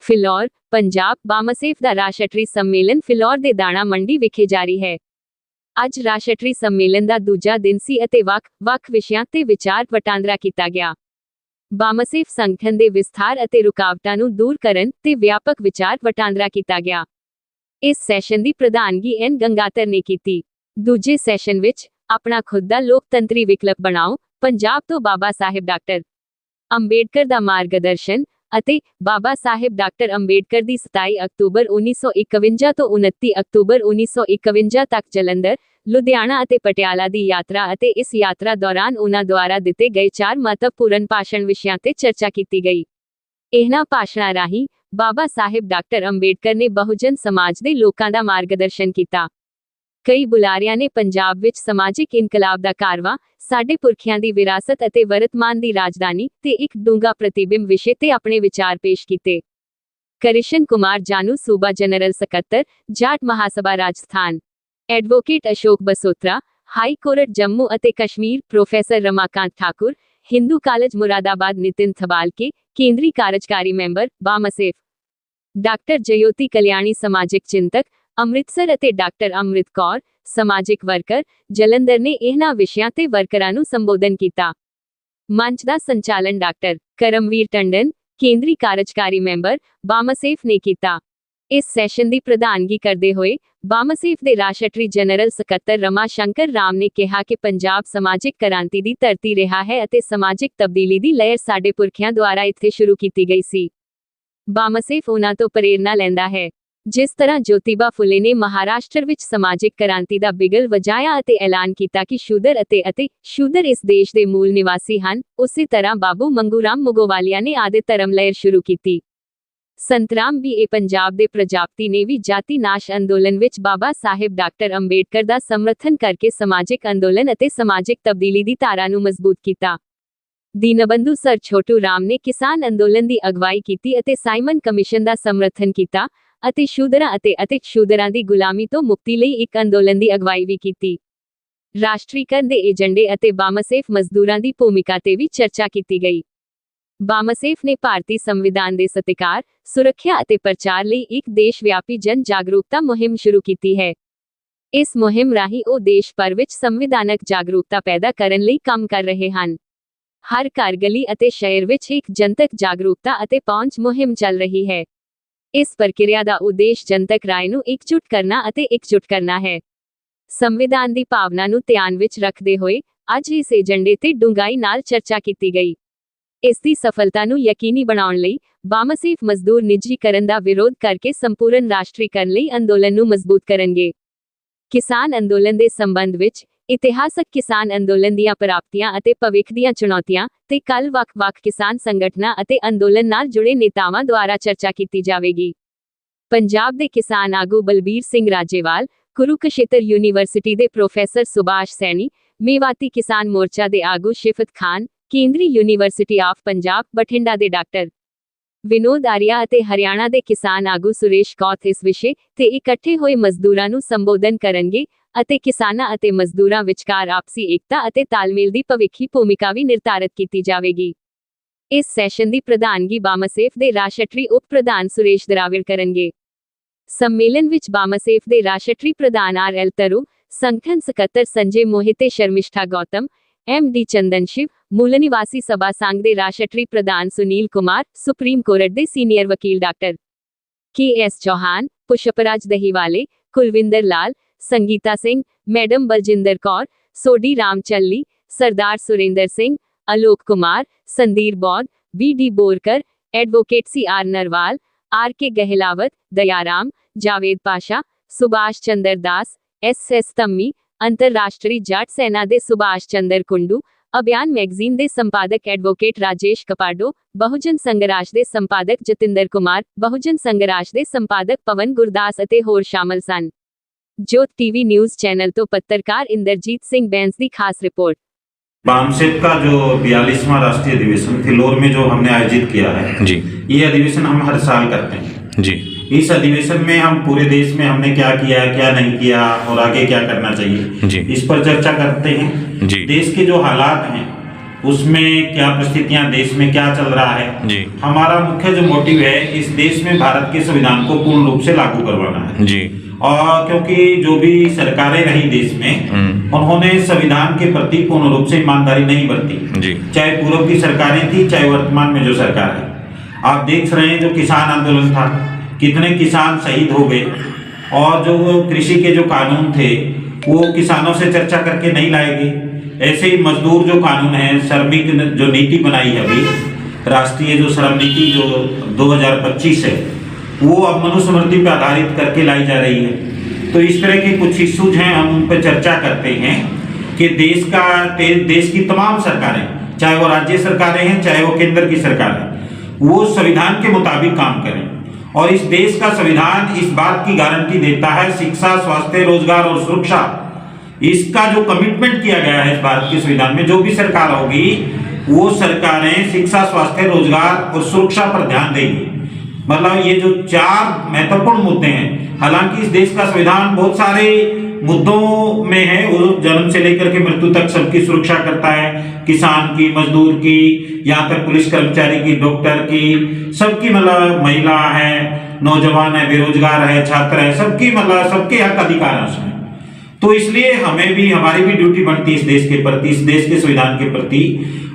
ਫਿਲੌਰ ਪੰਜਾਬ ਬਾਮਸੇਫ ਦਾ ਰਾਸ਼ਟਰੀ ਸੰਮੇਲਨ ਫਿਲੌਰ ਦੇ ਦਾਣਾ ਮੰਡੀ ਵਿਖੇ ਜਾਰੀ ਹੈ। ਅੱਜ ਰਾਸ਼ਟਰੀ ਸੰਮੇਲਨ ਦਾ ਦੂਜਾ ਦਿਨ ਸੀ ਅਤੇ ਵੱਖ-ਵੱਖ ਵਿਸ਼ਿਆਂ ਤੇ ਵਿਚਾਰ ਵਟਾਂਦਰਾ ਕੀਤਾ ਗਿਆ। ਬਾਮਸੇਫ ਸੰਗਠਨ ਦੇ ਵਿਸਥਾਰ ਅਤੇ ਰੁਕਾਵਟਾਂ ਨੂੰ ਦੂਰ ਕਰਨ ਤੇ ਵਿਆਪਕ ਵਿਚਾਰ ਵਟਾਂਦਰਾ ਕੀਤਾ ਗਿਆ। ਇਸ ਸੈਸ਼ਨ ਦੀ ਪ੍ਰਧਾਨਗੀ ਐਨ ਗੰਗਾਧਰ ਨੇ ਕੀਤੀ। ਦੂਜੇ ਸੈਸ਼ਨ ਵਿੱਚ ਆਪਣਾ ਖੁਦ ਦਾ ਲੋਕਤੰਤਰੀ ਵਿਕਲਪ ਬਣਾਓ, ਪੰਜਾਬ ਤੋਂ ਬਾਬਾ ਸਾਹਿਬ ਡਾਕਟਰ ਅੰਬੇਡਕਰ ਦਾ ਮਾਰਗਦਰਸ਼ਨ ਅਤੇ ਬਾਬਾ ਸਾਹਿਬ ਡਾਕਟਰ ਅੰਬੇਡਕਰ ਦੀ 27 ਅਕਤੂਬਰ 1951 ਤੋਂ 29 ਅਕਤੂਬਰ 1951 ਤੱਕ ਜਲੰਧਰ, ਲੁਧਿਆਣਾ ਅਤੇ ਪਟਿਆਲਾ ਦੀ ਯਾਤਰਾ ਅਤੇ ਇਸ ਯਾਤਰਾ ਦੌਰਾਨ ਉਨ੍ਹਾਂ ਦੁਆਰਾ ਦਿੱਤੇ ਗਏ 4 ਮਹੱਤਵਪੂਰਨ ਭਾਸ਼ਣ ਵਿਸ਼ਿਆਂ ਤੇ ਚਰਚਾ ਕੀਤੀ ਗਈ। ਇਹਨਾਂ ਭਾਸ਼ਣਾਂ ਰਾਹੀਂ ਬਾਬਾ ਸਾਹਿਬ ਡਾਕਟਰ ਅੰਬੇਡਕਰ ਨੇ ਬਹੁਜਨ ਸਮਾਜ ਦੇ ਲੋਕਾਂ ਦਾ ਮਾਰਗਦਰਸ਼ਨ ਕੀਤਾ। ਕਈ ਬੁਲਾਰਿਆਂ ਨੇ ਪੰਜਾਬ ਵਿੱਚ ਸਮਾਜਿਕ ਇਨਕਲਾਬ ਦਾ ਕਾਰਵਾਂ, ਸਾਡੇ ਪੁਰਖਿਆਂ ਦੀ ਵਿਰਾਸਤ ਅਤੇ ਵਰਤਮਾਨ ਦੀ ਰਾਜਧਾਨੀ ਤੇ ਇੱਕ ਡੂੰਘਾ ਪ੍ਰਤੀਬਿੰਬ ਵਿਸ਼ੇ ਤੇ ਆਪਣੇ ਵਿਚਾਰ ਪੇਸ਼ ਕੀਤੇ। ਕ੍ਰਿਸ਼ਨ ਕੁਮਾਰ ਜਾਨੂ ਸੂਬਾ ਜਨਰਲ ਸਕੱਤਰ, Jat Mahasabha Rajasthan, advocate Ashok Basotra, high court Jammu ਅਤੇ ਕਸ਼ਮੀਰ, ਪ੍ਰੋਫੈਸਰ ਰਮਾਕਾਂਤ ਠਾਕੁਰ, ਹਿੰਦੂ ਕਾਲਜ ਮੁਰਾਦਾਬਾਦ, ਨਿਤਿਨ ਥਬਾਲਕੇ, ਕੇਂਦਰੀ ਕਾਰਜਕਾਰੀ ਮੈਂਬਰ, ਬਾਮਸੇਫ, ਡਾਕਟਰ ਜਯੋਤੀ ਕਲਿਆਣੀ, ਸਮਾਜਿਕ ਚਿੰਤਕ, ਅੰਮ੍ਰਿਤਸਰ ਅਤੇ ਡਾਕਟਰ ਅੰਮ੍ਰਿਤ ਕੌਰ, ਸਮਾਜਿਕ ਵਰਕਰ, ਜਲੰਧਰ ਨੇ ਇਹਨਾਂ ਵਿਸ਼ਿਆਂ ਤੇ ਵਰਕਰਾਂ ਨੂੰ ਸੰਬੋਧਨ ਕੀਤਾ। ਮੰਚ ਦਾ ਸੰਚਾਲਨ ਡਾਕਟਰ ਕਰਮਵੀਰ ਟੰਡਨ, ਕੇਂਦਰੀ ਕਾਰਜਕਾਰੀ ਮੈਂਬਰ, ਬਾਮਸੇਫ ਨੇ ਕੀਤਾ। ਇਸ ਸੈਸ਼ਨ ਦੀ ਪ੍ਰਧਾਨਗੀ ਕਰਦੇ ਹੋਏ ਬਾਮਸੇਫ ਦੇ ਰਾਸ਼ਟਰੀ ਜਨਰਲ ਸਕੱਤਰ ਰਮਾ ਸ਼ੰਕਰ ਰਾਮ ਨੇ ਕਿਹਾ ਕਿ ਪੰਜਾਬ ਸਮਾਜਿਕ ਕ੍ਰਾਂਤੀ ਦੀ ਧਰਤੀ ਰਿਹਾ ਹੈ ਅਤੇ ਸਮਾਜਿਕ ਤਬਦੀਲੀ ਦੀ ਲਹਿਰ ਸਾਡੇ ਪੁਰਖਿਆਂ ਦੁਆਰਾ ਇੱਥੇ ਸ਼ੁਰੂ ਕੀਤੀ ਗਈ ਸੀ। ਬਾਮਸੇਫ ਉਹਨਾਂ ਤੋਂ ਪ੍ਰੇਰਨਾ ਲੈਂਦਾ ਹੈ। ਜਿਸ ਤਰ੍ਹਾਂ ਜੋਤੀਬਾ ਫੁਲੇ ਨੇ ਮਹਾਰਾਸ਼ਟਰ ਵਿੱਚ ਸਮਾਜਿਕ ਕ੍ਰਾਂਤੀ ਦਾ ਬਿਗਲ ਵਜਾਇਆ ਅਤੇ ਐਲਾਨ ਕੀਤਾ ਕਿ ਸ਼ੂਦਰ ਅਤੇ ਸ਼ੂਦਰ ਇਸ ਦੇਸ਼ ਦੇ ਮੂਲ ਨਿਵਾਸੀ ਹਨ, ਉਸੇ ਤਰ੍ਹਾਂ ਬਾਬੂ ਮੰਗੂਰਾਮ ਮੁਗੋਵਾਲੀਆ ਨੇ ਆਦਿ ਧਰਮ ਲਹਿਰ ਸ਼ੁਰੂ ਕੀਤੀ। ਸੰਤਰਾਮ B.A. ਪੰਜਾਬ ਦੇ ਪ੍ਰਜਾਪਤੀ ਨੇ ਵੀ ਜਾਤੀ ਨਾਸ਼ ਅੰਦੋਲਨ ਵਿੱਚ ਬਾਬਾ ਸਾਹਿਬ ਡਾਕਟਰ ਅੰਬੇਡਕਰ ਦਾ ਸਮਰਥਨ ਕਰਕੇ ਸਮਾਜਿਕ ਅੰਦੋਲਨ ਅਤੇ ਸਮਾਜਿਕ ਤਬਦੀਲੀ ਦੀ ਧਾਰਾ ਨੂੰ ਮਜ਼ਬੂਤ ਕੀਤਾ। ਦੀਨਬੰਧੂ ਸਰ ਛੋਟੂ ਰਾਮ ਨੇ ਕਿਸਾਨ ਅੰਦੋਲਨ ਦੀ ਅਗਵਾਈ ਕੀਤੀ ਅਤੇ ਸਾਈਮਨ ਕਮਿਸ਼ਨ ਦਾ ਸਮਰਥਨ ਕੀਤਾ ਅਤੇ ਸ਼ੂਦਰਾਂ ਅਤੇ ਸ਼ੂਦਰਾਂ ਦੀ ਗੁਲਾਮੀ ਤੋਂ ਮੁਕਤੀ ਲਈ ਇੱਕ ਅੰਦੋਲਨ ਦੀ ਅਗਵਾਈ ਵੀ ਕੀਤੀ। ਰਾਸ਼ਟਰੀਕਰਨ ਦੇ ਏਜੰਡੇ ਅਤੇ ਬਾਮਸੇਫ ਮਜ਼ਦੂਰਾਂ ਦੀ ਭੂਮਿਕਾ ਤੇ ਵੀ ਚਰਚਾ ਕੀਤੀ ਗਈ। ਬਾਮਸੇਫ ਨੇ ਭਾਰਤੀ ਸੰਵਿਧਾਨ ਦੇ ਸਤਿਕਾਰ, ਸੁਰੱਖਿਆ ਅਤੇ ਪ੍ਰਚਾਰ ਲਈ ਇੱਕ ਦੇਸ਼ ਵਿਆਪੀ ਜਨ ਜਾਗਰੂਕਤਾ ਮੁਹਿੰਮ ਸ਼ੁਰੂ ਕੀਤੀ ਹੈ। ਇਸ ਮੁਹਿੰਮ ਰਾਹੀਂ ਉਹ ਦੇਸ਼ ਭਰ ਵਿੱਚ ਸੰਵਿਧਾਨਕ ਜਾਗਰੂਕਤਾ ਪੈਦਾ ਕਰਨ ਲਈ ਕੰਮ ਕਰ ਰਹੇ ਹਨ। ਹਰ ਘਰ, ਗਲੀ ਅਤੇ ਸ਼ਹਿਰ ਵਿੱਚ ਇੱਕ ਜਨਤਕ ਜਾਗਰੂਕਤਾ ਅਤੇ ਪਹੁੰਚ ਮੁਹਿੰਮ ਚੱਲ ਰਹੀ ਹੈ। ਇਸ ਪ੍ਰਕਿਰਿਆ ਦਾ ਉਦੇਸ਼ ਜਨਤਕ ਰਾਏ ਨੂੰ ਇਕਜੁੱਟ ਕਰਨਾ ਹੈ। ਸੰਵਿਧਾਨ ਦੀ ਭਾਵਨਾ ਨੂੰ ਧਿਆਨ ਵਿੱਚ ਰੱਖਦੇ ਹੋਏ ਅੱਜ ਇਸ ਏਜੰਡੇ ਤੇ ਡੂੰਘਾਈ ਨਾਲ ਚਰਚਾ ਕੀਤੀ ਗਈ। ਇਸ ਦੀ ਸਫਲਤਾ ਨੂੰ ਯਕੀਨੀ ਬਣਾਉਣ ਲਈ ਬਾਮਸੇਫ ਮਜ਼ਦੂਰ ਨਿੱਜੀਕਰਨ ਦਾ ਵਿਰੋਧ ਕਰਕੇ ਸੰਪੂਰਨ ਰਾਸ਼ਟਰੀਕਰਨ ਲਈ ਅੰਦੋਲਨ ਨੂੰ ਮਜ਼ਬੂਤ ਕਰਨਗੇ। ਕਿਸਾਨ ਅੰਦੋਲਨ ਦੇ ਸੰਬੰਧ ਵਿੱਚ ਇਤਿਹਾਸਕ ਕਿਸਾਨ ਅੰਦੋਲਨ ਦੀਆਂ ਪ੍ਰਾਪਤੀਆਂ ਅਤੇ ਭਵਿੱਖ ਦੀਆਂ ਚੁਣੌਤੀਆਂ ਤੇ ਕੱਲ੍ਹ ਵੱਖ-ਵੱਖ ਕਿਸਾਨ ਸੰਗਠਨਾਂ ਅਤੇ ਅੰਦੋਲਨ ਨਾਲ ਜੁੜੇ ਨੇਤਾਵਾਂ ਦੁਆਰਾ ਚਰਚਾ ਕੀਤੀ ਜਾਵੇਗੀ। ਪੰਜਾਬ ਦੇ ਕਿਸਾਨ ਆਗੂ ਬਲਬੀਰ ਸਿੰਘ ਰਾਜੇਵਾਲ, ਕੁਰੂਕਸ਼ੇਤਰ ਯੂਨੀਵਰਸਿਟੀ ਦੇ ਪ੍ਰੋਫੈਸਰ ਸੁਭਾਸ਼ ਸੈਣੀ, ਮੇਵਾਤੀ ਕਿਸਾਨ ਮੋਰਚਾ ਦੇ ਆਗੂ ਸ਼ਿਫਤ ਖਾਨ, ਕੇਂਦਰੀ ਯੂਨੀਵਰਸਿਟੀ ਆਫ ਪੰਜਾਬ, ਬਠਿੰਡਾ ਦੇ ਡਾਕਟਰ ਵਿਨੋਦ ਆਰੀਆ ਅਤੇ ਹਰਿਆਣਾ ਦੇ ਕਿਸਾਨ ਆਗੂ ਸੁਰੇਸ਼ ਕੌਥ ਇਸ ਵਿਸ਼ੇ ਤੇ ਇਕੱਠੇ ਹੋਏ ਮਜ਼ਦੂਰਾਂ ਨੂੰ ਸੰਬੋਧਨ ਕਰਨਗੇ ਅਤੇ ਕਿਸਾਨਾਂ ਅਤੇ ਮਜ਼ਦੂਰਾਂ ਵਿਚਕਾਰ ਆਪਸੀ ਏਕਤਾ ਅਤੇ ਤਾਲਮੇਲ ਦੀ ਭਵਿੱਖੀ ਭੂਮਿਕਾ ਵੀ ਨਿਰਧਾਰਤ ਕੀਤੀ ਜਾਵੇਗੀ। ਇਸ ਸੈਸ਼ਨ ਦੀ ਪ੍ਰਧਾਨਗੀ ਬਾਮਸੇਫ ਦੇ ਰਾਸ਼ਟਰੀ ਉਪ ਪ੍ਰਧਾਨ ਸੁਰੇਸ਼ ਦਰਾਵਿੜ ਕਰਨਗੇ। ਸੰਮੇਲਨ ਵਿੱਚ ਬਾਮਸੇਫ ਦੇ ਰਾਸ਼ਟਰੀ ਪ੍ਰਧਾਨ R.L. ਤਰੁ, ਸੰਗਠਨ ਸਕੱਤਰ ਸੰਜੇ ਮੋਹਿਤੇ, ਸ਼ਰਮਿਸ਼ਠਾ ਗੌਤਮ, M.D. ਚੰਦਨ ਸ਼ਿਵ, ਮੂਲ ਨਿਵਾਸੀ ਸਭਾ ਸੰਘ ਦੇ ਰਾਸ਼ਟਰੀ ਪ੍ਰਧਾਨ ਸੁਨੀਲ ਕੁਮਾਰ, ਸੁਪਰੀਮ ਕੋਰਟ ਦੇ ਸੀਨੀਅਰ ਵਕੀਲ doctor K.S. Chauhan, Pushpraj Dahiwale, Kulwinder Lal, Sangeeta Singh, madam Baljinder Kaur, Sodhi Ram Challi, Sardar Surinder Singh, Alok Kumar, Sandeer Baudh, B.D. Borkar, advocate C.R. Narwal, R.K. Gahlawat, Dayaram, Javed Pasha, Subhash Chandra Das, S.S. Dhammi, ਅੰਤਰਰਾਸ਼ਟਰੀ ਜੱਟ ਸੈਨਾ ਦੇ ਸੁਭਾਸ਼ ਚੰਦਰ ਕੁੰਡੂ, ਅਭਿਆਨ ਮੈਗਜ਼ੀਨ ਦੇ ਸੰਪਾਦਕ ਐਡਵੋਕੇਟ ਰਾਜੇਸ਼ ਕਪਾਡੋ, ਬਹੁਜਨ ਸੰਘਰਸ਼ ਦੇ ਸੰਪਾਦਕ ਜਤਿੰਦਰ ਕੁਮਾਰ, ਬਹੁਜਨ ਸੰਘਰਸ਼ ਦੇ ਸੰਪਾਦਕ ਪਵਨ ਗੁਰਦਾਸ ਅਤੇ ਹੋਰ ਸ਼ਾਮਲ ਸਨ। जोत टीवी न्यूज चैनल तो पत्रकार इंद्रजीत सिंह बैंस की खास रिपोर्ट। बामसेफ का जो 42वां राष्ट्रीय अधिवेशन फिलौर में जो हमने आयोजित किया है जी, ये अधिवेशन हम हर साल करते हैं जी। इस अधिवेशन में हम पूरे देश में हमने क्या किया, क्या नहीं किया और आगे क्या करना चाहिए जी, इस पर चर्चा करते हैं जी। देश के जो हालात हैं उसमें क्या परिस्थितियां देश में क्या चल रहा है जी। हमारा मुख्य जो मोटिव है इस देश में भारत के संविधान को पूर्ण रूप से लागू करवाना है जी। और क्योंकि जो भी सरकारें रही देश में उन्होंने संविधान के प्रति पूर्ण रूप से ईमानदारी नहीं बरती जी। चाहे पूर्व की सरकारें थी चाहे वर्तमान में जो सरकार है। आप देख रहे हैं जो किसान आंदोलन था कितने किसान शहीद हो गए और जो कृषि के जो कानून थे वो किसानों से चर्चा करके नहीं लाए गए। ऐसे ही मजदूर जो कानून है श्रमिक जो नीति बनाई है अभी राष्ट्रीय जो श्रम नीति जो 2025 है वो अब मनुस्मृति पर आधारित करके लाई जा रही है। तो इस तरह के कुछ इश्यूज हैं हम उन पर चर्चा करते हैं कि देश की तमाम सरकारें चाहे वो राज्य सरकारें हैं चाहे वो केंद्र की सरकार है वो संविधान के मुताबिक काम करें और इस देश का संविधान इस बात की गारंटी देता है शिक्षा स्वास्थ्य रोजगार और सुरक्षा इसका जो कमिटमेंट किया गया है इस भारत के संविधान में जो भी सरकार होगी वो सरकारें शिक्षा स्वास्थ्य रोजगार और सुरक्षा पर ध्यान देंगी। मतलब ये जो 4 महत्वपूर्ण मुद्दे हैं हालांकि इस देश का संविधान बहुत सारे मुद्दों में है वो जन्म से लेकर के मृत्यु तक सबकी सुरक्षा करता है किसान की मजदूर की यहाँ तक पुलिस कर्मचारी की डॉक्टर की सबकी मतलब महिला है नौजवान है बेरोजगार है छात्र है सबकी मतलब सबके हक अधिकार है उसमें। तो इसलिए हमें भी हमारी भी ड्यूटी बनती है इस देश के प्रति इस देश के संविधान के प्रति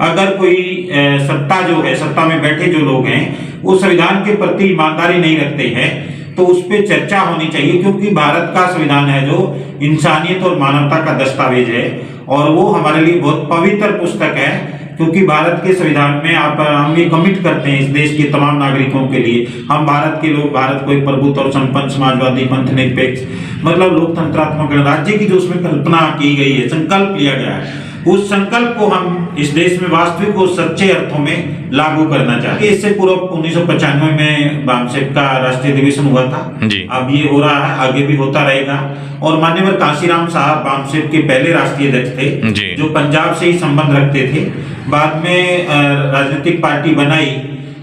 अगर कोई सत्ता जो है सत्ता में बैठे जो लोग हैं वो संविधान के प्रति ईमानदारी नहीं रखते हैं तो उस पर चर्चा होनी चाहिए क्योंकि भारत का संविधान है जो इंसानियत और मानवता का दस्तावेज है और वो हमारे लिए बहुत पवित्र पुस्तक है क्योंकि भारत के संविधान में हम ये कमिट करते हैं इस देश के तमाम नागरिकों के लिए हम भारत के लोग भारत को एक प्रभुत्व और संपन्न समाजवादी पंथ निरपेक्ष मतलब लोकतंत्रात्मक गणराज्य की जो उसमें कल्पना की गई है संकल्प लिया गया है उस संकल्प को हम इस देश में वास्तविक और सच्चे अर्थों में लागू करना चाहते हैं। इससे पूर्व 1995 में बामसेफ का राष्ट्रीय अधिवेशन हुआ था अब ये हो रहा है आगे भी होता रहेगा और माननीय कांशीराम साहब बामसेफ के पहले राष्ट्रीय अध्यक्ष थे जो पंजाब से ही संबंध रखते थे बाद में राजनीतिक पार्टी बनाई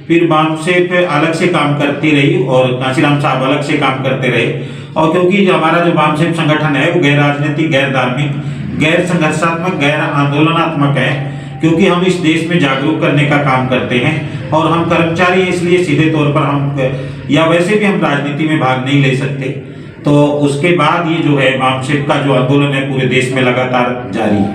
फिर बामसेफ अलग से काम करती रही और कांशीराम साहब अलग से काम करते रहे और क्योंकि जो हमारा जो बामसेफ संगठन है वो गैर राजनीतिक गैर धार्मिक गैर संघर्षात्मक गैर आंदोलनात्मक है क्योंकि हम इस देश में जागरूक करने का काम करते हैं और हम कर्मचारी इसलिए सीधे तौर पर हम या वैसे भी हम राजनीति में भाग नहीं ले सकते। तो उसके बाद ये जो है बामसेफ का जो आंदोलन है पूरे देश में लगातार जारी है।